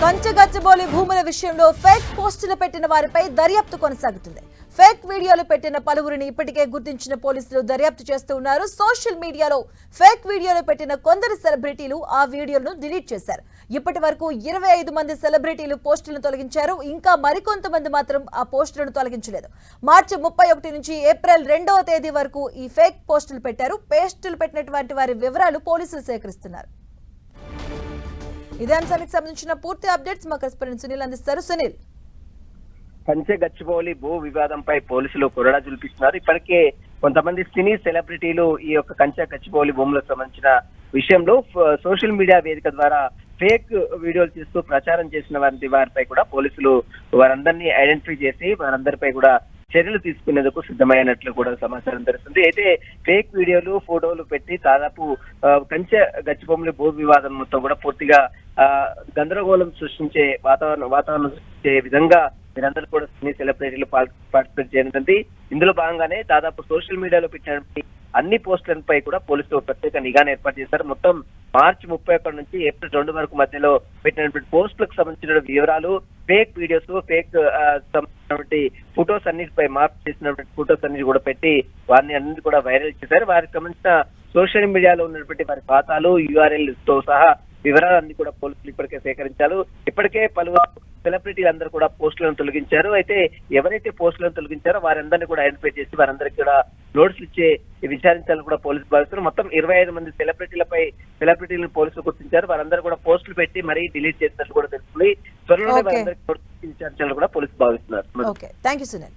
కంచగచ్చబోలి భూముల విషయంలో ఫేక్ పోస్టులు పెట్టిన వారిపై దర్యాప్తు కొనసాగుతుంది. ఫేక్ వీడియోలు పెట్టిన పలువురిని ఇప్పటికే గుర్తించిన పోలీసులు దర్యాప్తు చేస్తూ ఉన్నారు. సోషల్ మీడియాలో ఫేక్ వీడియోలు పెట్టిన కొందరు సెలబ్రిటీలు ఆ వీడియోలను డిలీట్ చేశారు. ఇప్పటి వరకు 25 మంది సెలబ్రిటీలు పోస్టులను తొలగించారు. ఇంకా మరికొంతమంది మాత్రం ఆ పోస్టులను తొలగించలేదు. మార్చి 31 నుంచి ఏప్రిల్ 2వ తేదీ వరకు ఈ ఫేక్ పోస్టులు పెట్టారు. పోస్టులు పెట్టినటువంటి వారి వివరాలు పోలీసులు సేకరిస్తున్నారు. ఇదే అంశానికి సంబంధించిన పూర్తి అప్డేట్స్ మా కరెస్పాండెంట్ సునీల్ అందిస్తారు. సునీల్, కంచెగచ్చిబౌలి భూ వివాదంపై పోలీసులు కొరడా జులిపిస్తున్నారు. ఇప్పటికే కొంతమంది సినీ సెలబ్రిటీలు ఈ యొక్క కంచెగచ్చిబౌలి భూములకు సంబంధించిన విషయంలో సోషల్ మీడియా వేదిక ద్వారా ఫేక్ వీడియోలు చేస్తూ ప్రచారం చేసిన వారిపై కూడా పోలీసులు వారందరినీ ఐడెంటిఫై చేసి వారందరిపై కూడా చర్యలు తీసుకునేందుకు సిద్ధమైనట్లు కూడా సమాచారం తెలుస్తుంది. అయితే ఫేక్ వీడియోలు ఫోటోలు పెట్టి దాదాపు కంచెగచ్చిబౌలి భూ వివాదం మొత్తం కూడా పూర్తిగా గందరగోళం సృష్టించే వాతావరణం సృష్టించే విధంగా మీరందరూ కూడా సినీ సెలబ్రిటీలు పార్టిసిపేట్ చేయనుంది. ఇందులో భాగంగానే దాదాపు సోషల్ మీడియాలో పెట్టినటువంటి అన్ని పోస్టులపై కూడా పోలీసులు ప్రత్యేక నిఘాను ఏర్పాటు చేశారు. మొత్తం మార్చి 31 నుంచి ఏప్రిల్ 2 వరకు మధ్యలో పెట్టినటువంటి పోస్టులకు సంబంధించిన వివరాలు, ఫేక్ వీడియోస్, ఫేక్ సంబంధించినటువంటి ఫొటోస్ అన్నిటిపై మార్క్ చేసినటువంటి ఫొటోస్ అన్నిటి కూడా పెట్టి వారిని అన్నిటి కూడా వైరల్ చేశారు. వారికి సంబంధించిన సోషల్ మీడియాలో ఉన్నటువంటి వారి ఖాతాలు, URL తో సహా వివరాలన్నీ కూడా పోలీసులు ఇప్పటికే సేకరించారు. ఇప్పటికే పలువురు సెలబ్రిటీలు అందరూ కూడా పోస్టులను తొలగించారు. అయితే ఎవరైతే పోస్టులను తొలగించారో వారందరినీ కూడా ఐడెంటిఫై చేసి వారందరికీ కూడా నోటీసులు ఇచ్చే విచారించాలని కూడా పోలీసులు భావిస్తున్నారు. మొత్తం 25 మంది సెలబ్రిటీలను పోలీసులు గుర్తించారు. వారందరూ కూడా పోస్టులు పెట్టి మరీ డిలీట్ చేసినట్లు కూడా తెలుస్తుంది. త్వరలోనే వారందరికీ విచారించాలని కూడా పోలీసులు భావిస్తున్నారు. Thank you Sunil.